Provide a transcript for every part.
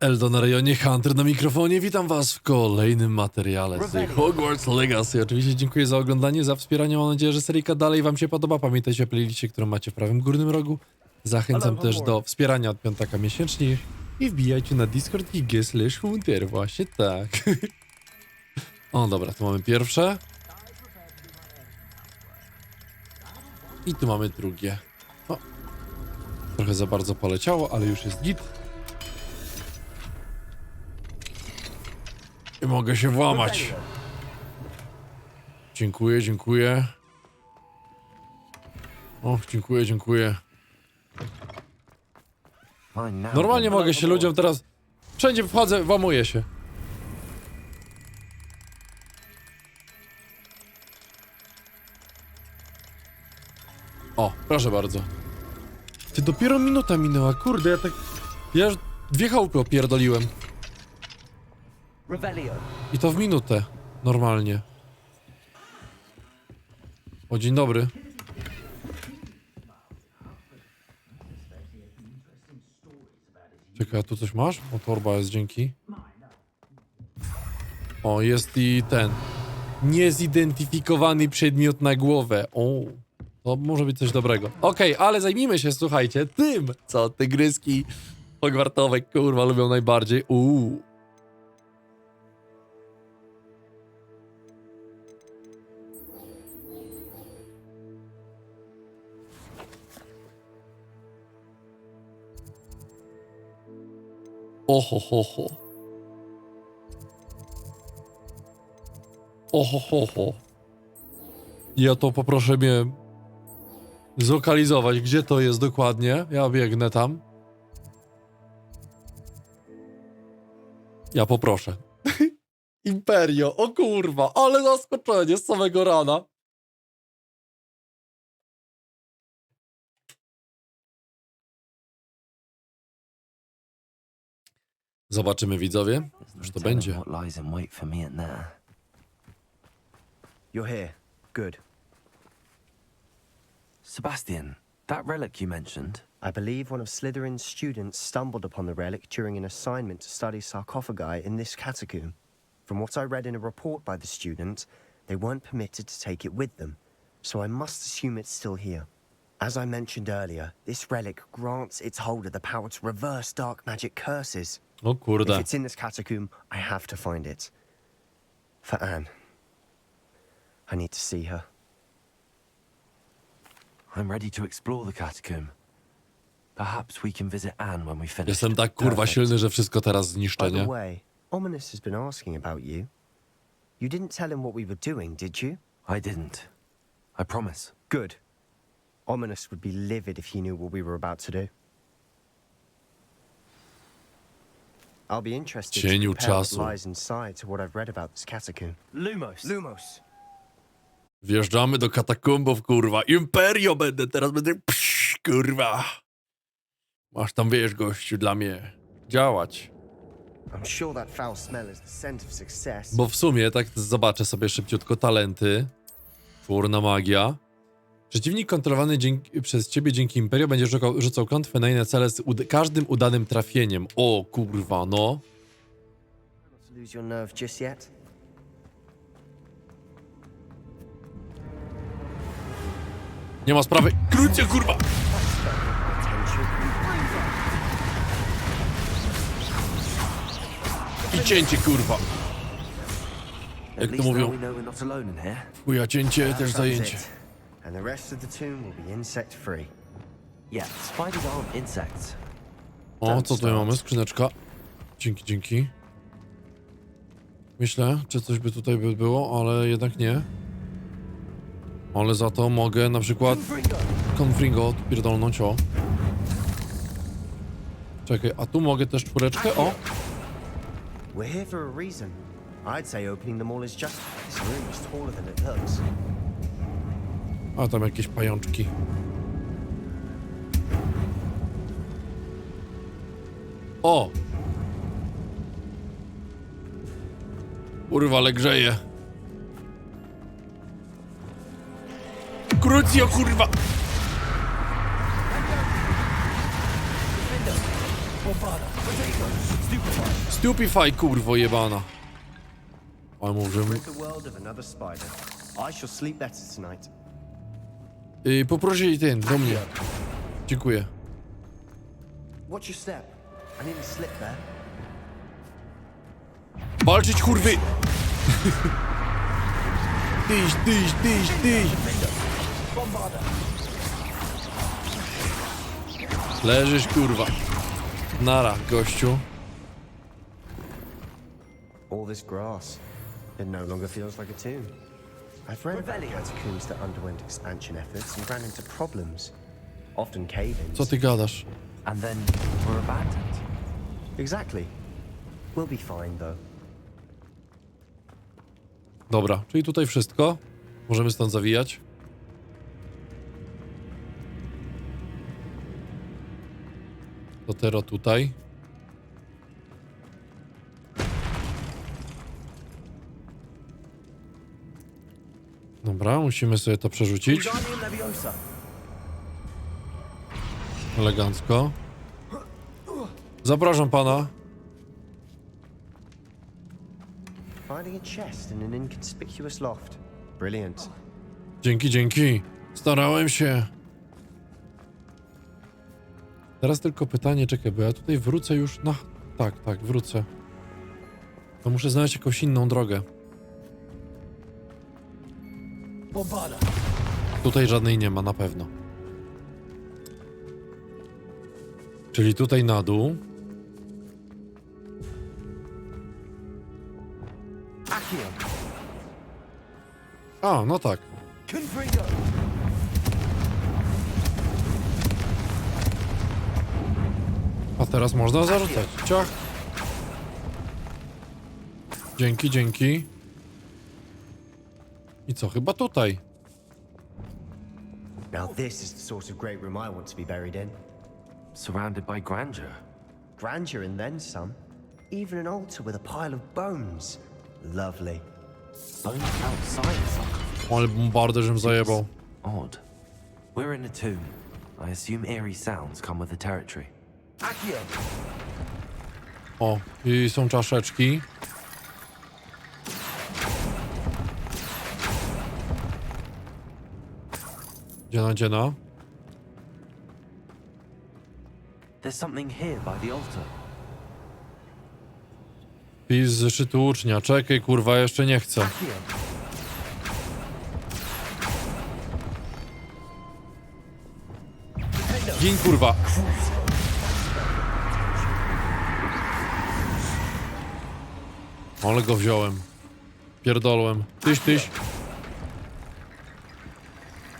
Eldo na rejonie, Hunter na mikrofonie. Witam was w kolejnym materiale z Hogwarts Legacy. Oczywiście dziękuję za oglądanie, za wspieranie. Mam nadzieję, że seryjka dalej wam się podoba. Pamiętajcie o playliście, którą macie w prawym górnym rogu. Zachęcam też do wspierania od piątaka miesięcznie. I wbijajcie na Discord i g/Hunter. Właśnie tak. O, dobra, tu mamy pierwsze. I tu mamy drugie. O. Trochę za bardzo poleciało, ale już jest git. I mogę się włamać. Dziękuję, dziękuję. O, dziękuję, dziękuję. Normalnie mogę się ludziom teraz... Wszędzie wchodzę, włamuję się. O, proszę bardzo. Ty, dopiero minuta minęła, kurde, ja tak... Ja już 2 chałupy opierdoliłem. I to w minutę, normalnie. O, dzień dobry. Czekaj, a tu coś masz? O, torba jest, dzięki. O, jest i ten. Niezidentyfikowany przedmiot na głowę. O, to może być coś dobrego. Okej, ale zajmijmy się, słuchajcie, tym, co tygryski hogwartowe, kurwa, lubią najbardziej. Oho, ho, ho. Oho, ho, ho. Ja to poproszę mnie zlokalizować, gdzie to jest dokładnie. Ja biegnę tam. Ja poproszę. Imperio, o kurwa, ale zaskoczenie z samego rana. Zobaczymy, widzowie, że to będzie. You're here. Good. Sebastian, that relic you mentioned. I believe one of Slytherin's students stumbled upon the relic during an assignment to study sarcophagi in this catacomb. From what I read in a report by the student, they weren't permitted to take it with them, so I must assume it's still here. As I mentioned earlier, this relic grants its holder the power to reverse dark magic curses. O kurde. If it's in this catacomb, I have to find it. For Anne. I need to see her. I'm ready to explore the catacomb. Perhaps we can visit Anne when we finish. Jestem tak kurwa silny, że wszystko teraz zniszczę, By the nie? way, Ominous has been asking about you. You didn't tell him what we were doing, did you? I didn't. I promise. Good. Ominous would be livid if he knew what we were about to do. I'll be interested to Cieniu compare what czasu. lies inside to what I've read about this catacomb. Lumos. Wjeżdżamy do katakumbów, kurwa. Imperio będę psz, kurwa. Masz tam, wiesz, gościu, dla mnie działać. I'm sure that foul smell is the scent of success. Bo w sumie, tak zobaczę sobie szybciutko talenty. Czarna magia. Przeciwnik kontrolowany przez ciebie dzięki Imperio będzie rzucał klątwę na inne cele z każdym udanym trafieniem. O kurwa, no. Not to lose your nerve just yet. Nie ma sprawy. Krótcie, kurwa! I cięcie, kurwa. At Jak to least now mówią, we know we're not alone in here. chuja cięcie, też That was zajęcie. it. And the rest of the tomb will be insect free. Yeah, spiders aren't insects. O, co tutaj mamy? Skrzyneczka. Dzięki, dzięki. Myślę, czy coś by tutaj było, ale jednak nie. Ale za to mogę na przykład Confringo pierdolnąć, o. Czekaj, a tu mogę też 4. O! We're here for a reason. I'd say opening them all is just... This room is taller than it looks. A tam jakieś pajączki. O! Kurwa, ale grzeje. Krucjo, kurwa! Stupefy, kurwo jebana. Ale mówię... Rid the world of another spider. I shall sleep better tonight. Poproszę ten, do mnie. Dziękuję. Watch your step. I nearly slipped there. Walczyć, kurwy! Tyś. Leżysz, kurwa. Nara, gościu. All this grass. It no longer feels like a tomb. I've read about catacombs that underwent expansion efforts and ran into problems. Often cave-ins. Co ty gadasz? And then were abandoned. Exactly. We'll be fine, though. Dobra, czyli tutaj wszystko. Możemy stąd zawijać. Dotero tutaj. Dobra, musimy sobie to przerzucić. Elegancko. Zapraszam pana. Finding a chest in an inconspicuous loft. Brilliant. Dzięki. Starałem się. Teraz tylko pytanie, czekaj, bo ja tutaj wrócę już na... Tak, wrócę. To muszę znaleźć jakąś inną drogę. Tutaj żadnej nie ma, na pewno. Czyli tutaj na dół. A, no tak. A teraz można zarzucać. Ciach. Dzięki. I co, chyba tutaj. Now this is the sort of great room I want to be buried in. Surrounded by grandeur. Grandeur and then some. Even an altar with a pile of bones. Lovely. Bones outside the sarcophagus. Ale bombarderzem zajebał. Odd. We're in a tomb. I assume eerie sounds come with the territory. O, i są czaszeczki. Dziena. There's something here by the altar. Pis z zeszytu ucznia. Czekaj, kurwa, jeszcze nie chcę. Gin, kurwa. Ale go wziąłem. Pierdolłem. Tyś.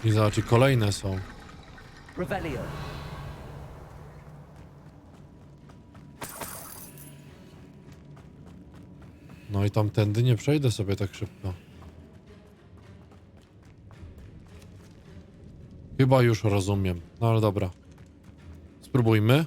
I zobacz, i kolejne są. No i tamtędy nie przejdę sobie tak szybko. Chyba już rozumiem. No ale dobra. Spróbujmy.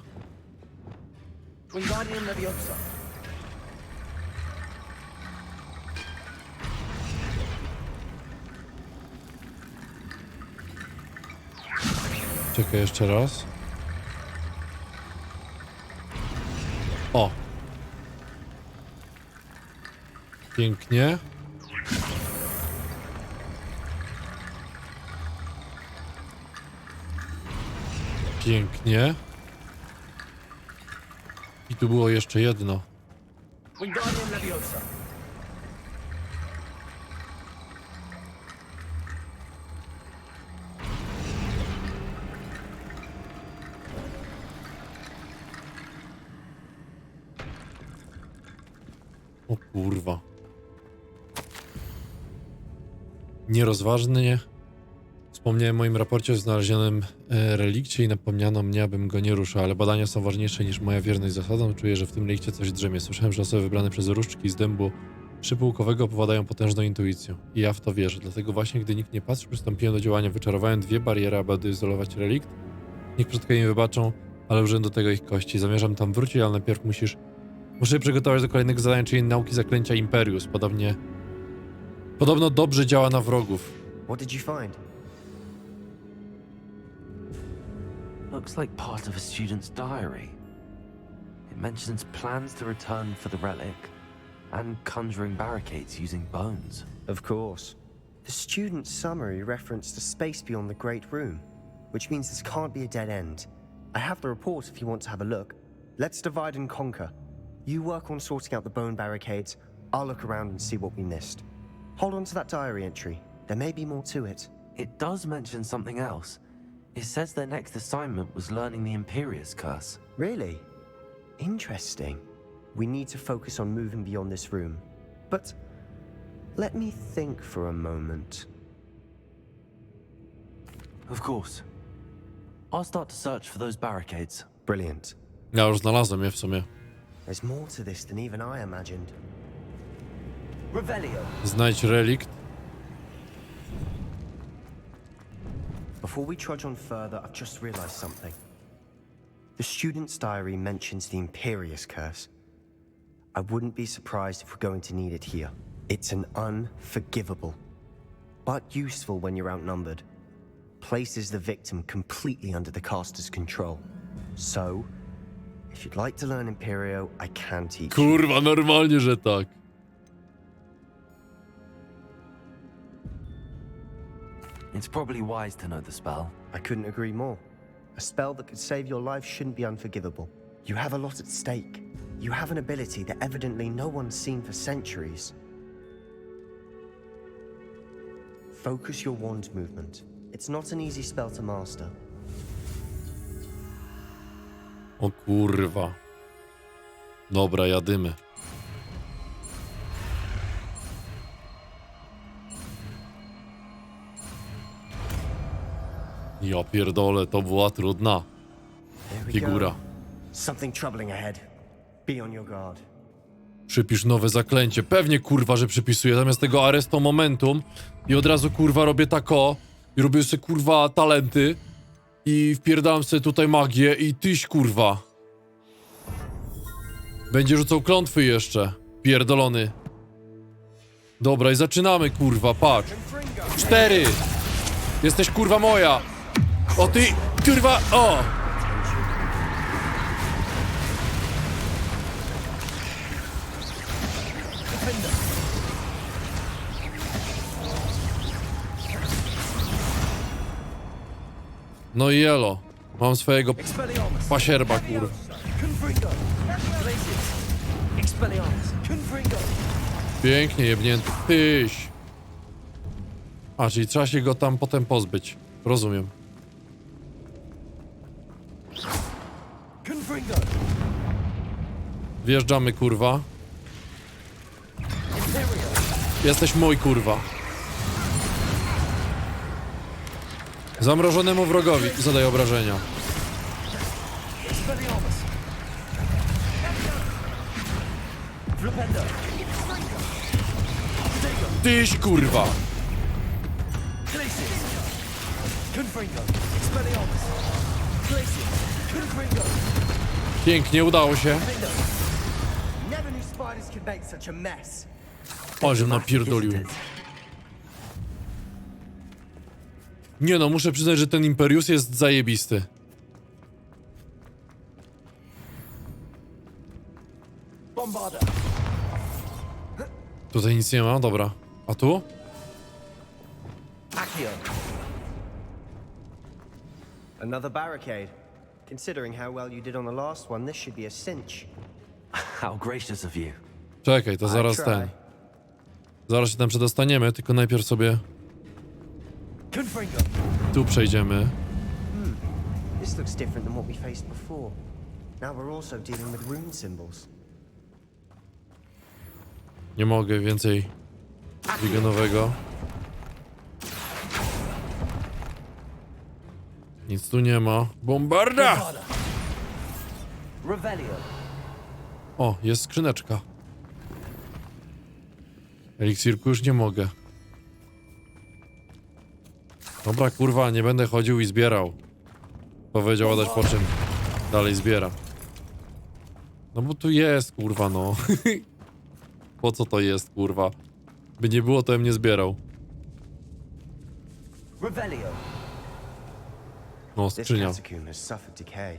Czekaj jeszcze raz. O! Pięknie. Pięknie. I tu było jeszcze jedno. O kurwa. Nierozważnie wspomniałem w moim raporcie o znalezionym relikcie i napomniano mnie, abym go nie ruszał, ale badania są ważniejsze niż moja wierność zasadom. Czuję, że w tym relikcie coś drzemie. Słyszałem, że osoby wybrane przez różdżki z dębu przypułkowego opowiadają potężną intuicją. I ja w to wierzę. Dlatego właśnie, gdy nikt nie patrzy, przystąpiłem do działania. Wyczarowałem 2 bariery, aby odizolować relikt. Niech przodkowie mi wybaczą, ale użyłem do tego ich kości. Zamierzam tam wrócić, ale najpierw muszę się przygotować do kolejnego zadania, czyli nauki zaklęcia Imperius. Podobno dobrze działa na wrogów. What did you find? Looks like part of a student's diary. mentions plans to return for the relic and conjuring barricades using bones. Of course. The student's summary referenced a space beyond the Great Room, which means this can't be a dead end. I have the report if you want to have a look. Let's divide and conquer. You work on sorting out the bone barricades. I'll look around and see what we missed. Hold on to that diary entry. There may be more to it. It does mention something else. It says their next assignment was learning the Imperius curse. Really? Interesting. We need to focus on moving beyond this room. But let me think for a moment. Of course. I'll start to search for those barricades. Brilliant. Ja już znalazłem je w sumie. There's more to this than even I imagined. Revelio. Znajdź relikt. Before we trudge on further, I've just realized something. The student's diary mentions the Imperius curse. I wouldn't be surprised if we're going to need it here. It's an unforgivable, but useful when you're outnumbered. Places the victim completely under the caster's control. So, if you'd like to learn Imperio, I can teach you. Kurwa, normalnie, że tak. It's probably wise to know the spell. I couldn't agree more. A spell that could save your life shouldn't be unforgivable. You have a lot at stake. You have an ability that evidently no one's seen for centuries. Focus your wand movement. It's not an easy spell to master. O kurwa. Dobra, jadymy. Ja pierdolę, to była trudna There we figura. go. Something troubling ahead. Be on your guard. Przypisz nowe zaklęcie. Pewnie kurwa, że przypisuję zamiast tego Arresto Momentum i od razu kurwa robię tako i robię sobie kurwa talenty i wpierdalam sobie tutaj magię i tyś kurwa. Będzie rzucał klątwy jeszcze. Pierdolony. Dobra i zaczynamy kurwa, patrz. 4. Jesteś kurwa moja. O ty kurwa, o. No i elo. Mam swojego pasierba, kurwa. Pięknie jebnięty. Tyś. A, czyli trzeba się go tam potem pozbyć. Rozumiem. Wjeżdżamy, kurwa. Jesteś mój, kurwa. Zamrożonemu wrogowi zadaj obrażenia. Tyś, kurwa. Pięknie, udało się. O, że napierdolił. Nie no, muszę przyznać, że ten Imperius jest zajebisty. Tutaj nic nie ma, dobra. A tu? Another barricade. Considering how well you did on the last one, this should be a cinch. How gracious of you. Czekaj, to zaraz ten. Zaraz się tam przedostaniemy, tylko najpierw sobie tu przejdziemy. This looks different than what we faced before. Now we're also dealing with rune symbols. Nie mogę więcej wiganowego. Nic tu nie ma. Bombarda! O, jest skrzyneczka. Eliksirku już nie mogę. Dobra, kurwa, nie będę chodził i zbierał. Powiedział oddać, po czym dalej zbieram. No bo tu jest, kurwa, no. Po co to jest, kurwa? By nie było, to bym nie zbierał. No, This skrzynia. catacomb has suffered decay.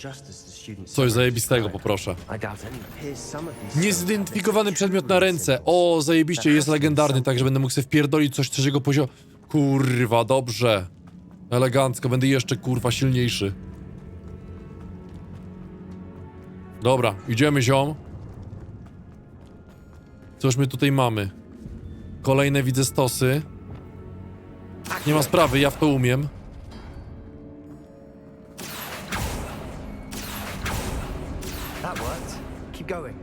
just as the students. Coś zajebistego, poproszę. I doubt any. Here's some of these. Niezidentyfikowany przedmiot na ręce. O, zajebiście, jest legendarny, także będę mógł sobie wpierdolić coś trzeciego poziomu. Kurwa, dobrze. Elegancko, będę jeszcze, kurwa, silniejszy. Dobra, idziemy, ziom. Cóż my tutaj mamy? Kolejne widzę stosy. Nie ma sprawy, ja w to umiem. That worked. Keep going.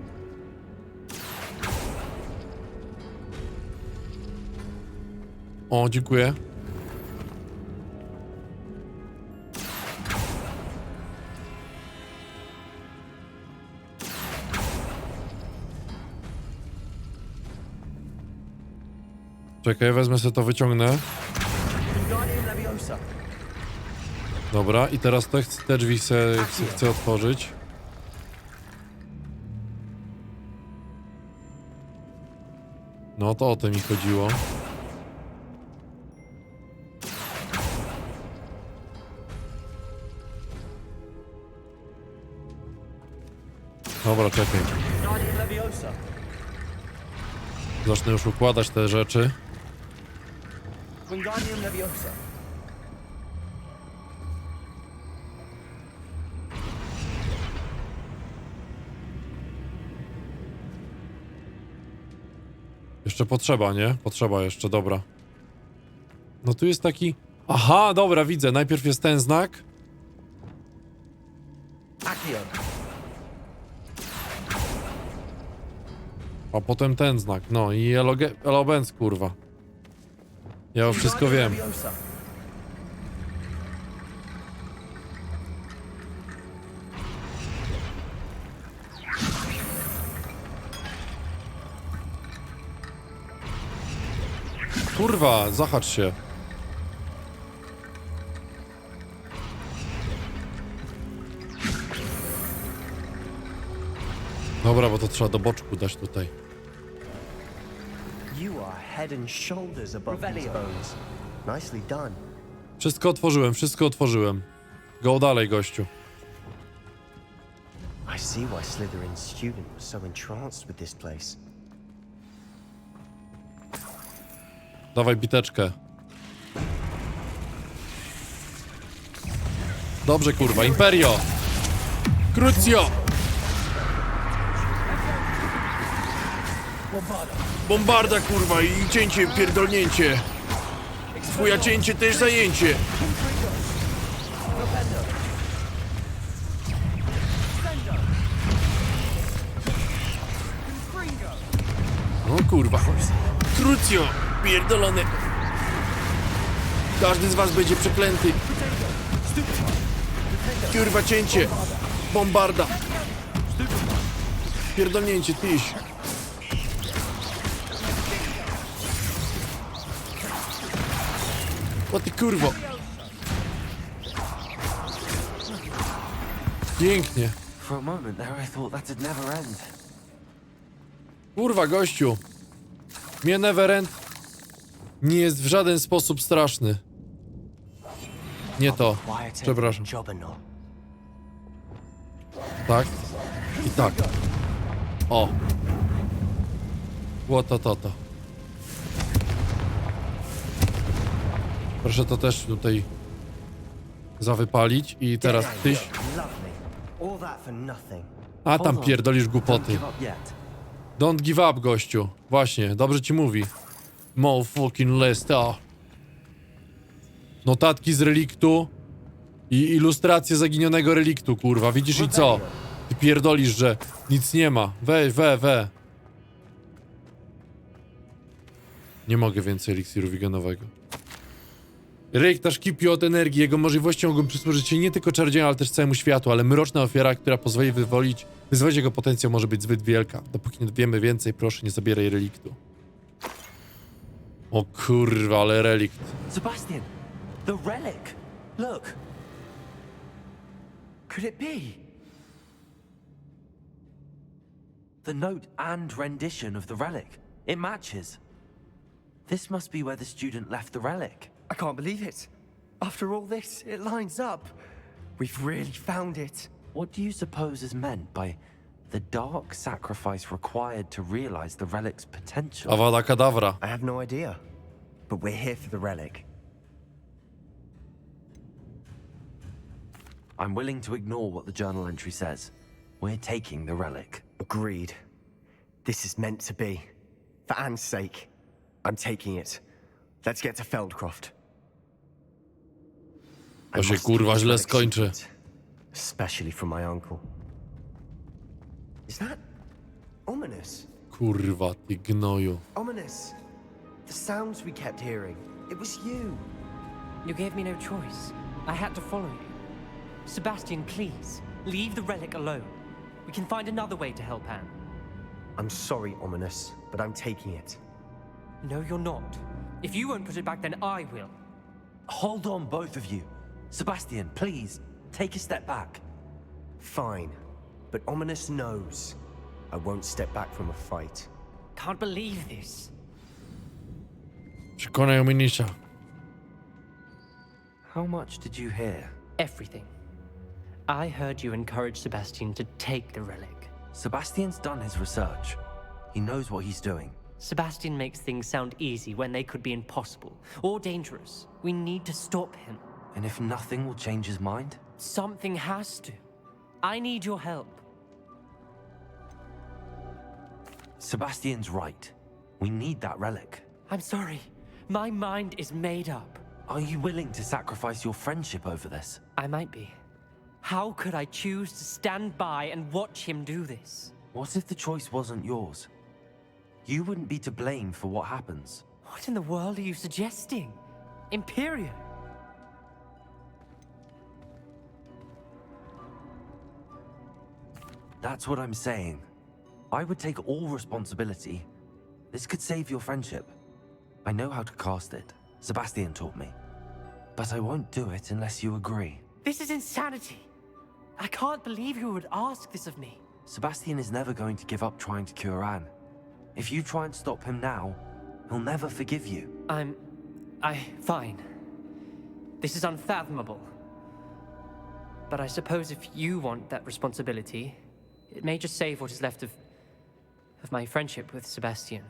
O, dziękuję. Czekaj, wezmę sobie to, wyciągnę. Dobra, i teraz te drzwi chcę otworzyć. No to o to mi chodziło. Dobra, czekaj. Zacznę już układać te rzeczy. Jeszcze potrzeba, nie? Potrzeba jeszcze, dobra. No tu jest taki... Aha, dobra, widzę. Najpierw jest ten znak. A potem ten znak. No i Elobens, kurwa. Ja już wszystko wiem. Kurwa, zahacz się. Dobra, bo to trzeba do boczku dać tutaj. You are head and shoulders above these bones. Nicely done. Wszystko otworzyłem, wszystko otworzyłem. Go dalej, gościu. I see why Slytherin's student was so entranced with this place. Dawaj biteczkę. Dobrze, kurwa, Imperio! Crucio! Bombarda, kurwa, i cięcie, pierdolnięcie. Twoja cięcie też zajęcie. O kurwa. Crucio! Pierdolone. Każdy z was będzie przeklęty. Kurwa, cięcie. Bombarda. Pierdolnięcie, tyś. O ty kurwo. Pięknie. For a moment there I thought that'd never end. Kurwa, gościu. Mnie Neverend nie jest w żaden sposób straszny. Nie to. Przepraszam. Tak. I tak. O. To. Proszę to też tutaj zawypalić i teraz tyś. A tam pierdolisz głupoty. Don't give up, gościu. Właśnie, dobrze ci mówi. Mo fucking lista. Notatki z reliktu i ilustracje zaginionego reliktu, kurwa. Widzisz i co? Ty pierdolisz, że nic nie ma. We. Nie mogę więcej eliksiru wiganowego. Reliktarz kipi od energii. Jego możliwości mogą przysłużyć się nie tylko czarodziejom, ale też całemu światu, ale mroczna ofiara, która pozwoli wyzwolić jego potencjał, może być zbyt wielka. Dopóki nie wiemy więcej, proszę, nie zabieraj reliktu. O kurwa, ale relikt. Sebastian, the relic. Look. Could it be? The note and rendition of the relic. It matches. This must be where the student left the relic. I can't believe it. After all this, it lines up. We've really found it. What do you suppose is meant by the dark sacrifice required to realize the relic's potential? Awada Kedavra. I have no idea. But we're here for the relic. I'm willing to ignore what the journal entry says. We're taking the relic. Agreed. This is meant to be. For Anne's sake. I'm taking it. Let's get to Feldcroft. I To się must keep kurwa this źle relic skończy. secret, especially from my uncle. Is that ominous? Kurwa, ty gnoju. Ominous. The sounds we kept hearing. It was you. You gave me no choice. I had to follow you. Sebastian, please, leave the relic alone. We can find another way to help Anne. I'm sorry, Ominous, but I'm taking it. No, you're not. If you won't put it back, then I will. Hold on, both of you. Sebastian, please, take a step back. Fine. But Ominous knows I won't step back from a fight. Can't believe this. Przekonaj Ominisia. How much did you hear? Everything. I heard you encourage Sebastian to take the relic. Sebastian's done his research. He knows what he's doing. Sebastian makes things sound easy when they could be impossible or dangerous. We need to stop him. And if nothing will change his mind? Something has to. I need your help. Sebastian's right. We need that relic. I'm sorry. My mind is made up. Are you willing to sacrifice your friendship over this? I might be. How could I choose to stand by and watch him do this? What if the choice wasn't yours? You wouldn't be to blame for what happens. What in the world are you suggesting? Imperius? That's what I'm saying. I would take all responsibility. This could save your friendship. I know how to cast it. Sebastian taught me. But I won't do it unless you agree. This is insanity. I can't believe you would ask this of me. Sebastian is never going to give up trying to cure Anne. If you try and stop him now, he'll never forgive you. Fine. This is unfathomable. But I suppose if you want that responsibility, it may just save what is left of my friendship with Sebastian.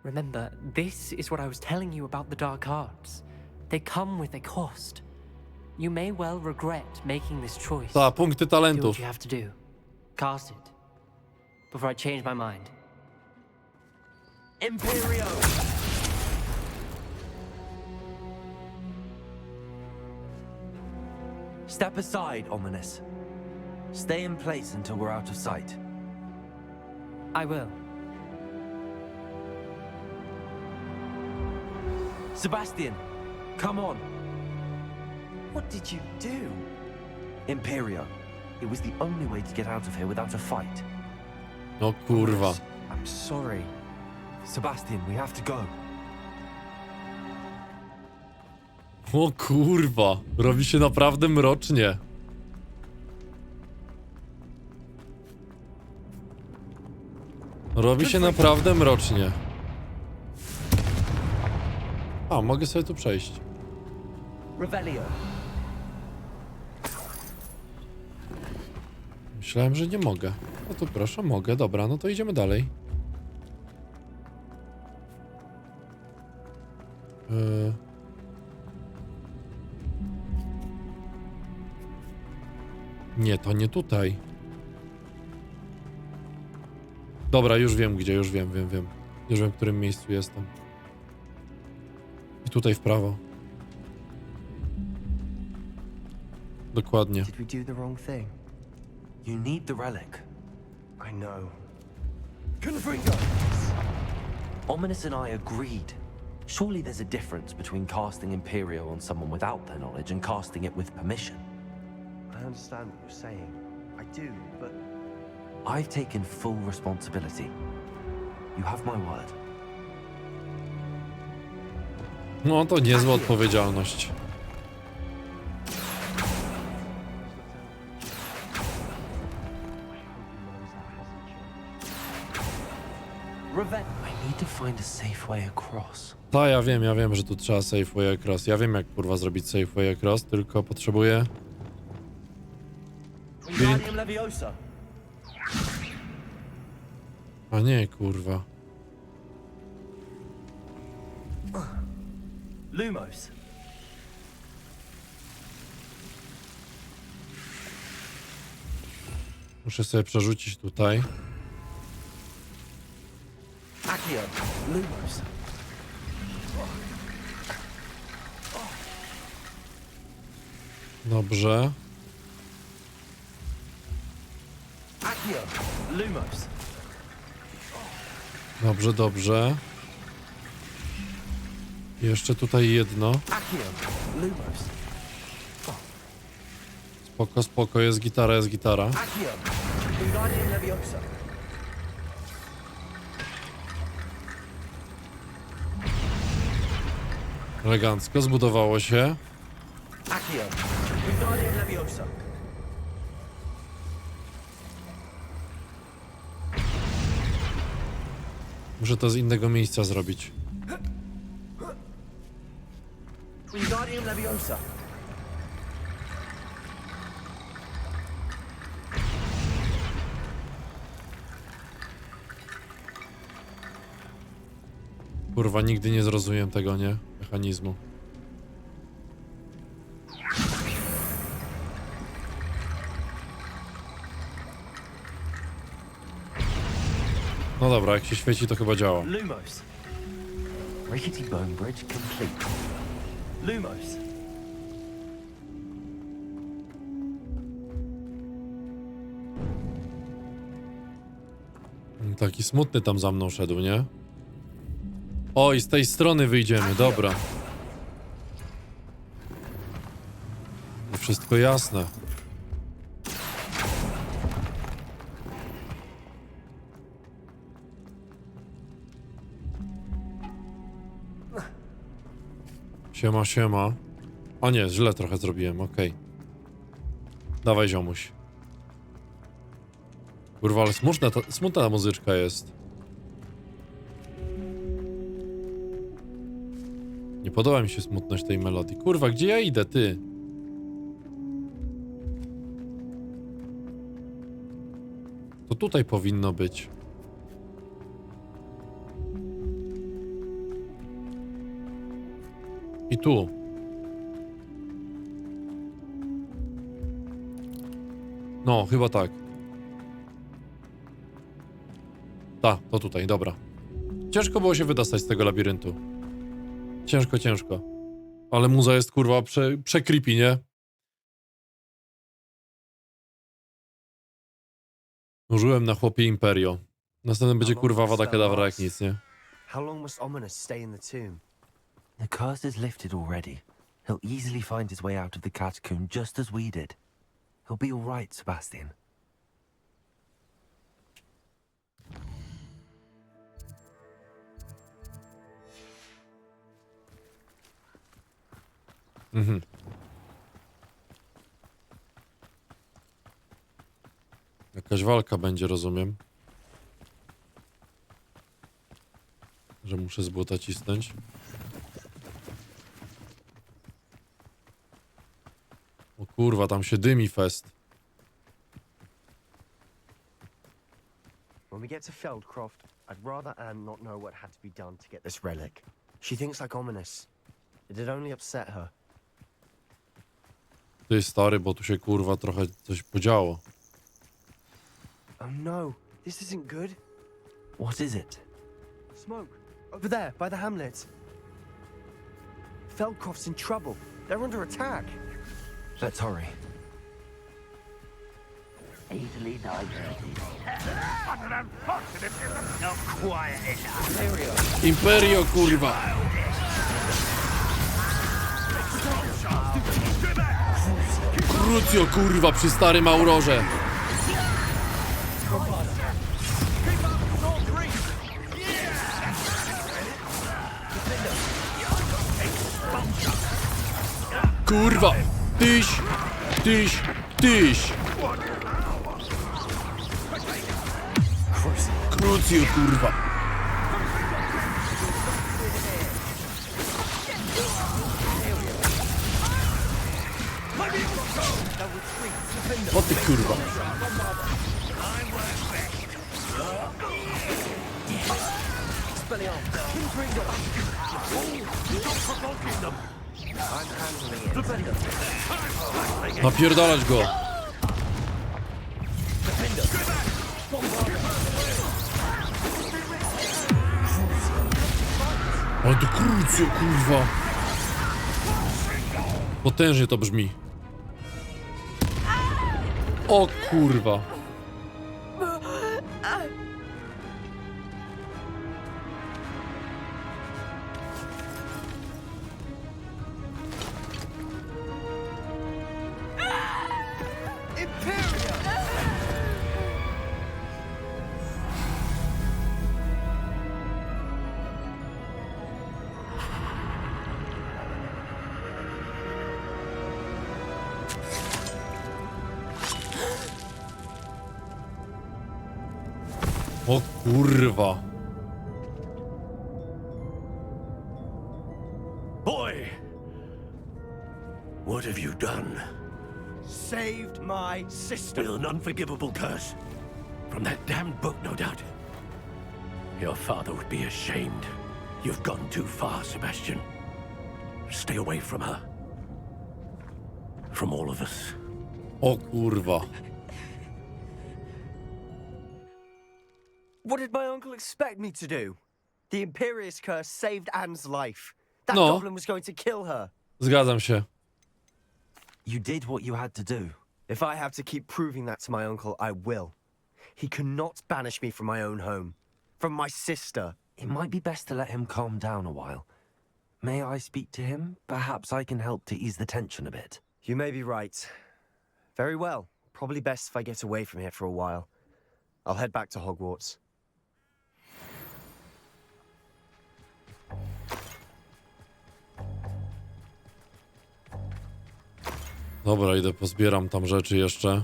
Remember, this is what I was telling you about the dark arts. They come with a cost. You may well regret making this choice. Ta, punkty Do what talentów. you have to do. Cast it. Before I change my mind. Imperio! Step aside, Ominous. Stay in place until we're out of sight. I will. Sebastian, come on. What did you do? Imperio. It was the only way to get out of here without a fight. No kurwa. I'm sorry. Sebastian, we have to go. O kurwa. Robi się naprawdę mrocznie. Robi się naprawdę mrocznie. A, mogę sobie tu przejść. Revelio. Myślałem, że nie mogę. No to proszę, mogę. Dobra, no to idziemy dalej. Nie, to nie tutaj. Dobra, już wiem gdzie, już wiem. Już wiem, w którym miejscu jestem. I tutaj w prawo. Dokładnie. Did we do the wrong thing? You need the relic. I know. Confringo! Ominous and I agreed. Surely there's a difference between casting Imperio on someone without their knowledge and casting it with permission. I understand what you're saying. I do, but I've taken full responsibility. You have my word. No to niezła odpowiedzialność. I need to find a safe way across. Ta, ja wiem, że tu trzeba safe way across. Ja wiem jak kurwa zrobić safe way across, tylko potrzebuję... Wingardium Leviosa. A nie, kurwa. Lumos. Muszę sobie przerzucić tutaj. Accio. Lumos. Dobrze. Accio. Lumos. Dobrze, dobrze. Jeszcze tutaj jedno. Accio. Lumos. Spoko, spoko, jest gitara, jest gitara. Accio. Wingardium Leviosa. Elegancko, zbudowało się. Accio. Wingardium Leviosa. Muszę to z innego miejsca zrobić. Wingardium Leviosa. Kurwa, nigdy nie zrozumiem tego, nie? Mechanizmu. No dobra, jak się świeci, to chyba działa. Lumos. Rickety bone bridge complete. Lumos. Taki smutny tam za mną szedł, nie? O, i z tej strony wyjdziemy, dobra. Wszystko jasne. Siema, siema. O nie, źle trochę zrobiłem, okej. Dawaj, ziomuś. Kurwa, ale smutna ta muzyczka jest. Nie podoba mi się smutność tej melodii. Kurwa, gdzie ja idę, ty? To tutaj powinno być. I tu. No, chyba tak. Ta, to tutaj, dobra. Ciężko było się wydostać z tego labiryntu. Ciężko, ciężko. Ale muza jest, kurwa, creepy, nie? Użyłem na chłopie Imperio. Następnym będzie, kurwa, wada kedawra jak nic, nie? How long must Ominous stay in the tomb? The curse is lifted already. He'll easily find his way out of the catacomb just as we did. He'll be all right, Sebastian. Mhm. Jakaś walka będzie, rozumiem. Że muszę z błota cisnąć. O kurwa, tam się dymi fest. When we get to Feldcroft, I'd rather Anne not know what had to be done to get this relic. She thinks like Ominous. It'd only upset her. Ty stary, bo tu się kurwa trochę coś podziało. Oh no, this isn't good. What is it? Smoke, over there, by the hamlet. Feldcroft's in trouble. They're under attack. Let's hurry. Easily digested. Not quiet enough. Imperio, kurwa! Crucio, kurwa, przy starym Aurorze! Kurwa! Tyś! Tyś! Tyś! Crucio, kurwa! O ty kurwa. Napierdalać go. Ale to krótce, kurwa. Potężnie to brzmi. O kurwa. O kurwa. Boy! What have you done? Saved my sister. With an unforgivable curse. From that damned book, no doubt. Your father would be ashamed. You've gone too far, Sebastian. Stay away from her. From all of us. O kurwa. What did my uncle expect me to do? The Imperius curse saved Anne's life. That No. goblin was going to kill her. Zgadzam się. You did what you had to do. If I have to keep proving that to my uncle, I will. He cannot banish me from my own home. From my sister. It might be best to let him calm down a while. May I speak to him? Perhaps I can help to ease the tension a bit. You may be right. Very well. Probably best if I get away from here for a while. I'll head back to Hogwarts. Dobra, idę pozbieram tam rzeczy jeszcze.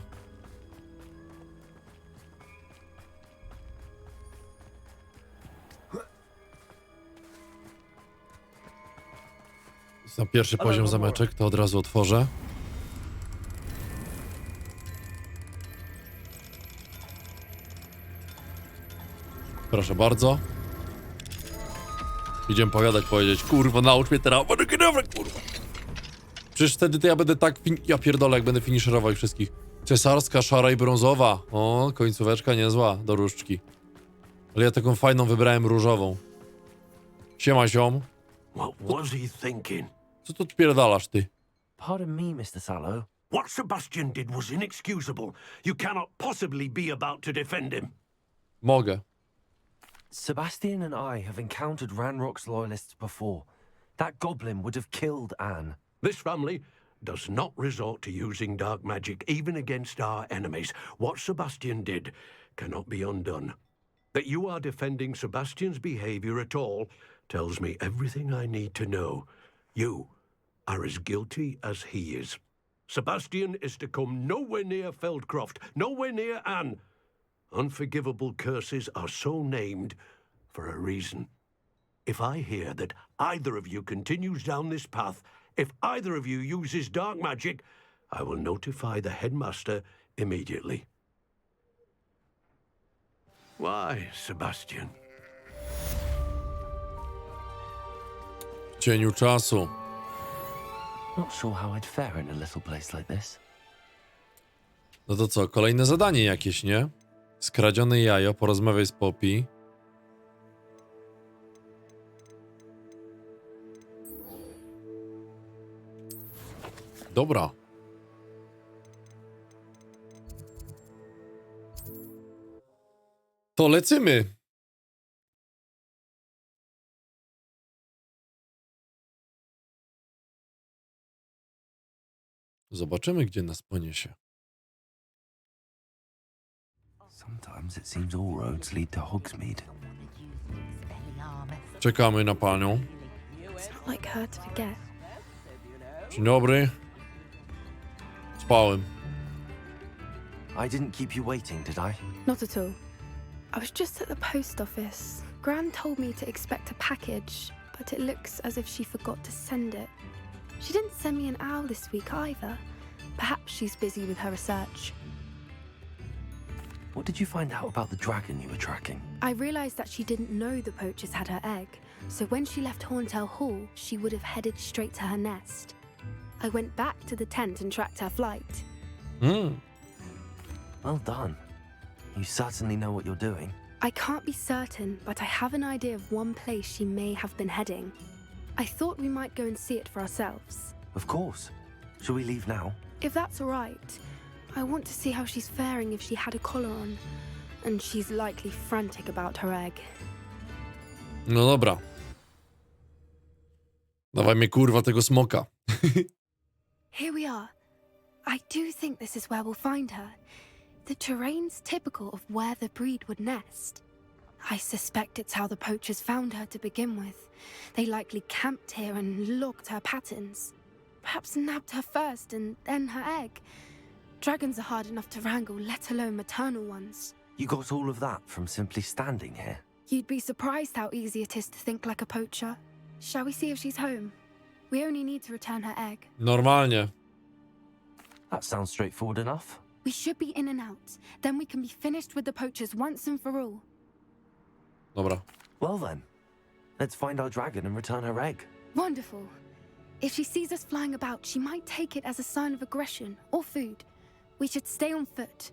Na pierwszy poziom zameczek, to od razu otworzę. Proszę bardzo. Idziemy pogadać, powiedzieć, kurwa, naucz mnie teraz, dobra, kurwa. Przecież wtedy to ja będę tak, ja pierdolę, jak będę finisherował ich wszystkich. Cesarska, szara i brązowa. O, końcóweczka niezła do różdżki. Ale ja taką fajną wybrałem różową. Siema, ziom. What was he thinking? Co tu odpierdalasz, ty? Pardon me, Mr. Sallow. What Sebastian did was inexcusable. You cannot possibly be about to defend him. Mogę. Sebastian and I have encountered Ranrock's loyalists before. That goblin would have killed Anne. This family does not resort to using dark magic even against our enemies. What Sebastian did cannot be undone. That you are defending Sebastian's behavior at all tells me everything I need to know. You are as guilty as he is. Sebastian is to come nowhere near Feldcroft, nowhere near Anne. Unforgivable curses are so named for a reason. If I hear that either of you continues down this path, if either of you uses dark magic, I will notify the headmaster immediately. Why, Sebastian? W cieniu czasu. Not sure how I'd fare in a little place like this. No to co, kolejne zadanie jakieś, nie? Skradzione jajo, porozmawiaj z Poppy. Dobra. To lecimy. Zobaczymy, gdzie nas poniesie. Sometimes it seems all roads lead to Hogsmeade. Czekamy na panią. It's not like her to forget. Dzień dobry. Spałem. I didn't keep you waiting, did I? Not at all. I was just at the post office. Gran told me to expect a package, but it looks as if she forgot to send it. She didn't send me an owl this week either. Perhaps she's busy with her research. What did you find out about the dragon you were tracking? I realized that she didn't know the poachers had her egg, so when she left Horntail Hall, she would have headed straight to her nest. I went back to the tent and tracked her flight. Well done. You certainly know what you're doing. I can't be certain, but I have an idea of one place she may have been heading. I thought we might go and see it for ourselves. Of course. Shall we leave now? If that's all right, I want to see how she's faring if she had a collar on. And she's likely frantic about her egg. No dobra. Dawaj mnie kurwa tego smoka. Here we are. I do think this is where we'll find her. The terrain's typical of where the breed would nest. I suspect it's how the poachers found her to begin with. They likely camped here and logged her patterns. Perhaps nabbed her first and then her egg. Dragons are hard enough to wrangle, let alone maternal ones. You got all of that from simply standing here? You'd be surprised how easy it is to think like a poacher. Shall we see if she's home? We only need to return her egg. Normalnie. That sounds straightforward enough. We should be in and out. Then we can be finished with the poachers once and for all. Dobra. Well then, let's find our dragon and return her egg. Wonderful. If she sees us flying about, she might take it as a sign of aggression or food. We should stay on foot.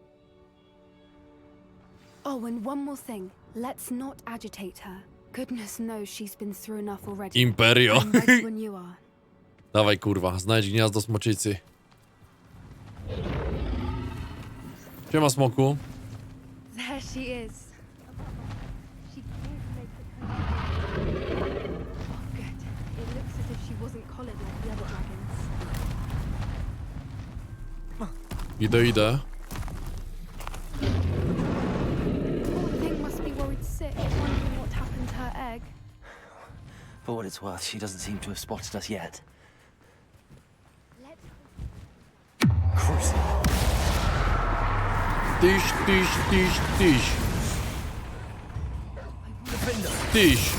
Oh, and one more thing. Let's not agitate her. Goodness knows she's been through enough already. Imperio. I'm ready when you are. Dawaj kurwa, znajdź gniazdo smoczycy. Siema smoku. There she is. She can't make it home. Oh, good. It looks as if she wasn't collared like the other dragons. Idę. Poor thing must be worried sick, wondering what happened to her egg. For what it's worth, she doesn't seem to have spotted us yet. Crucible. Tyś. Tyś.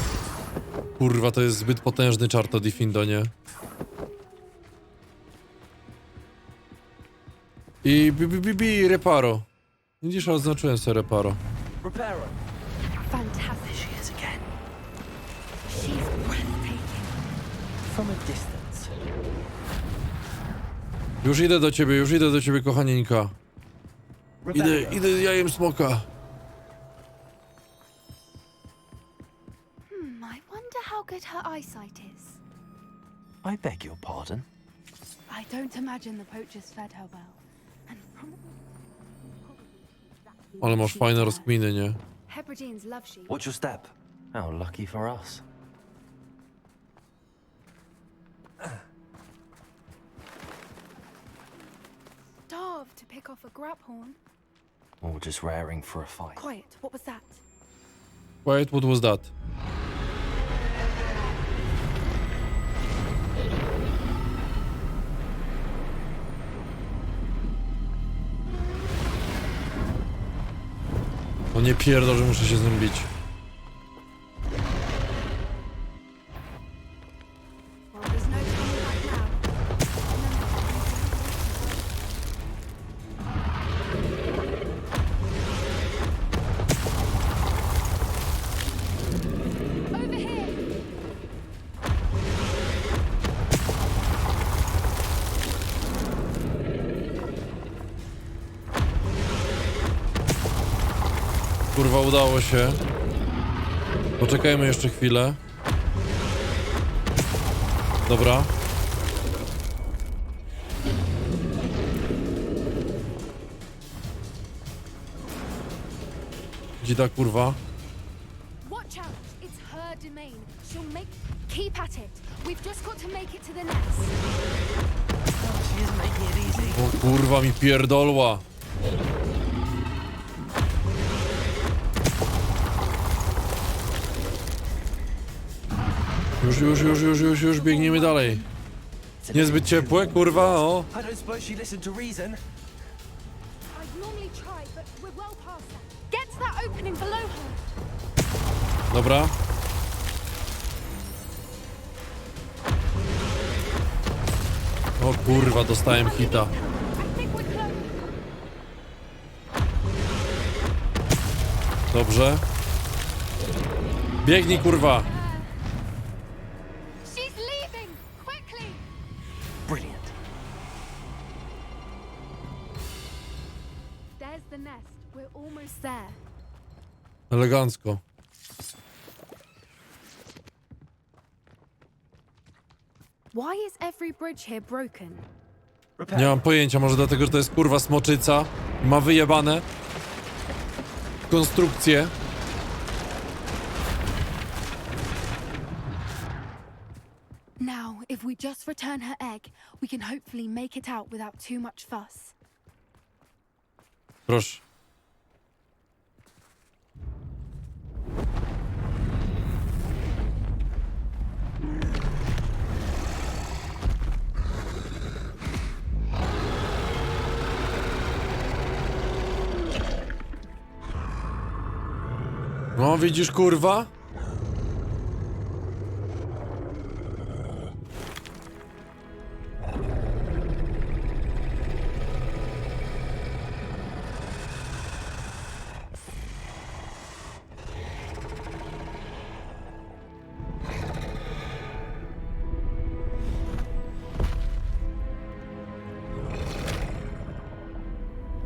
Kurwa, to jest zbyt potężny czar to Diffindo, nie? I reparo. Widzisz, oznaczyłem sobie reparo. Reparo. Fantastic. She is again. She's breathtaking. From a distance. Już idę do ciebie, kochanieńka. Idę z jajem smoka. I wonder how good her eyesight is. I beg your pardon? I don't imagine the poachers fed her well. And probably Ale masz fajne rozkminy, nie? Hebrideans love sheep. What's your step? How lucky for us. Starved to pick off a graphorn. Or just raring for a fight. Quiet, what was that? Quiet, what was that? O nie pierdol, że muszę się z nim bić. Well, there's no coming back now. Over here! Kurwa, udało się. Poczekajmy jeszcze chwilę. Dobra. Gdzie ta kurwa? Watch out! It's her domain. She'll make... Keep at it. We've just got to make it to the nest. She isn't making it easy. O kurwa mi pierdolła. Już biegniemy dalej. Niezbyt ciepłe, kurwa, o. I don't suppose she listened to reason. I'd normally try, but we're well past that. Get to that opening below her. Dobra. O kurwa, dostałem hita. Dobrze. Biegnij, kurwa. She's leaving! Quickly! Brilliant. There's the nest. We're almost there. Elegancko. Why is every bridge here broken? Nie mam pojęcia, może dlatego, że to jest kurwa smoczyca. Ma wyjebane konstrukcje. Now, if we just return her egg, we can hopefully make it out without too much fuss. Proszę. No, widzisz, kurwa?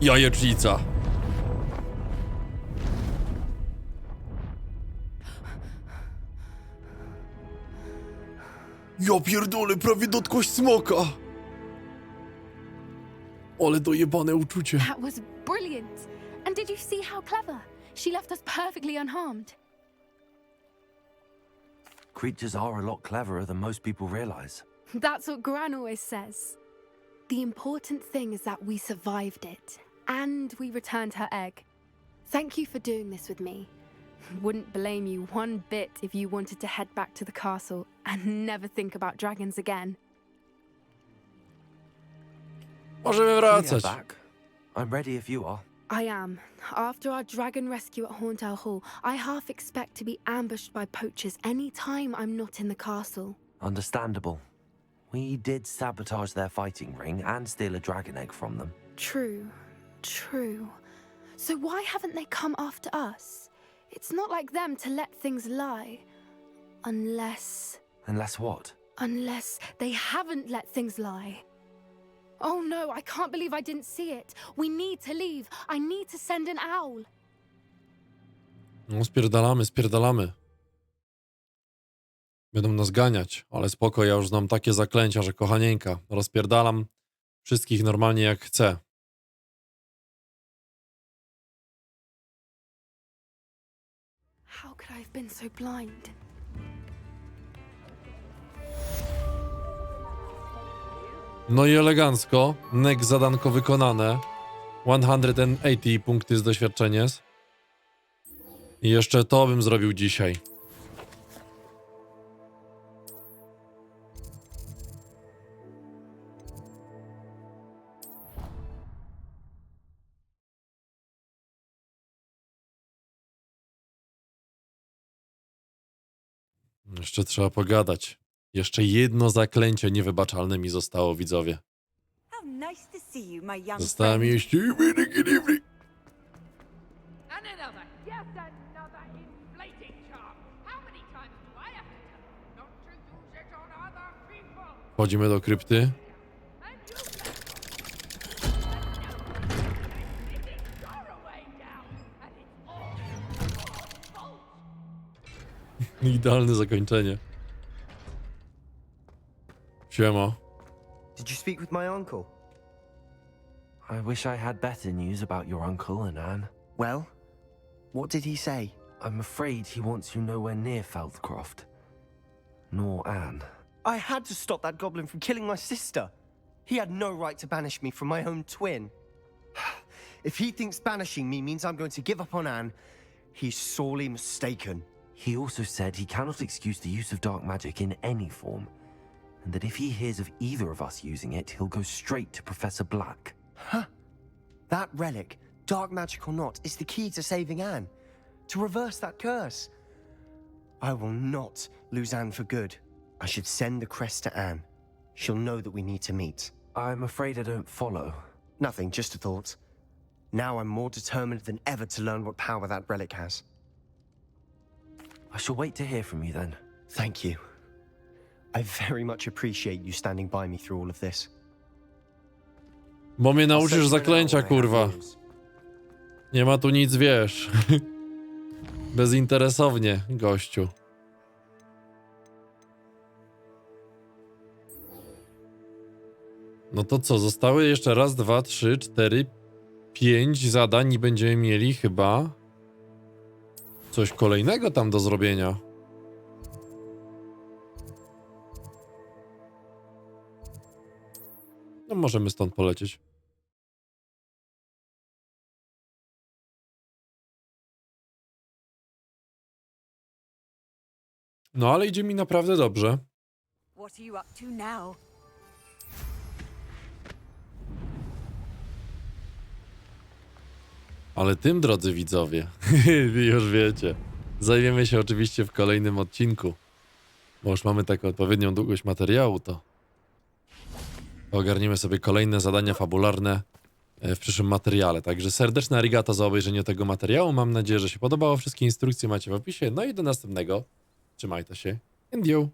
Jajecznica. Ja pierdolę, prawie dotkłaś smoka. Ale dojebane uczucie. That was brilliant! And did you see how clever? She left us perfectly unharmed. Creatures are a lot cleverer than most people realize. That's what Gran always says. The important thing is that we survived it, and we returned her egg. Thank you for doing this with me. Wouldn't blame you one bit if you wanted to head back to the castle and never think about dragons again. Możemy Yeah, wracać. back. I'm ready if you are. I am. After our dragon rescue at Hauntow Hall, I half expect to be ambushed by poachers any time I'm not in the castle. Understandable. We did sabotage their fighting ring and steal a dragon egg from them. True. True. So why haven't they come after us? It's not like them to let things lie. Unless Unless what? they haven't let things lie. Oh no, I can't believe I didn't see it. We need to leave. I need to send an owl. No, spierdalamy, spierdalamy. Będą nas ganiać, ale spoko, ja już znam takie zaklęcia, że kochanieńka, rozpierdalam wszystkich normalnie jak chcę. How could I have been so blind? No i elegancko, next zadanko wykonane. 180 punkty z doświadczenia. I jeszcze to bym zrobił dzisiaj. Jeszcze trzeba pogadać. Jeszcze jedno zaklęcie niewybaczalne mi zostało, widzowie. How nice to see you, my young Została mi friend. jeszcze... And another. Yes, another inflating charm. How many times do I have to tell you not to use it on other people? Wchodzimy do krypty. And you it is your way down, and it's all your fault. Idealne zakończenie. Siema. Did you speak with my uncle? I wish I had better news about your uncle and Anne. Well, what did he say? I'm afraid he wants you nowhere near Feldcroft. Nor Anne. I had to stop that goblin from killing my sister. He had no right to banish me from my own twin. If he thinks banishing me means I'm going to give up on Anne, he's sorely mistaken. He also said he cannot excuse the use of dark magic in any form, and that if he hears of either of us using it, he'll go straight to Professor Black. That relic, dark magic or not, is the key to saving Anne. To reverse that curse. I will not lose Anne for good. I should send the crest to Anne. She'll know that we need to meet. I'm afraid I don't follow. Nothing, just a thought. Now I'm more determined than ever to learn what power that relic has. I shall wait to hear from you then. Thank you. I very much appreciate you standing by me through all of this. Bo mnie I'll send nauczysz you a note zaklęcia, when I have kurwa. news. Nie ma tu nic, wiesz. Bezinteresownie, gościu. No to co, zostały jeszcze raz, 2, 3, 4, 5 zadań i będziemy mieli chyba coś kolejnego tam do zrobienia. No możemy stąd polecieć. No ale idzie mi naprawdę dobrze. What are you up to now? Ale tym, drodzy widzowie, już wiecie, zajmiemy się oczywiście w kolejnym odcinku. Bo już mamy taką odpowiednią długość materiału, to ogarniemy sobie kolejne zadania fabularne w przyszłym materiale. Także serdeczne arigato za obejrzenie tego materiału. Mam nadzieję, że się podobało. Wszystkie instrukcje macie w opisie. No i do następnego. Trzymajcie się. And you.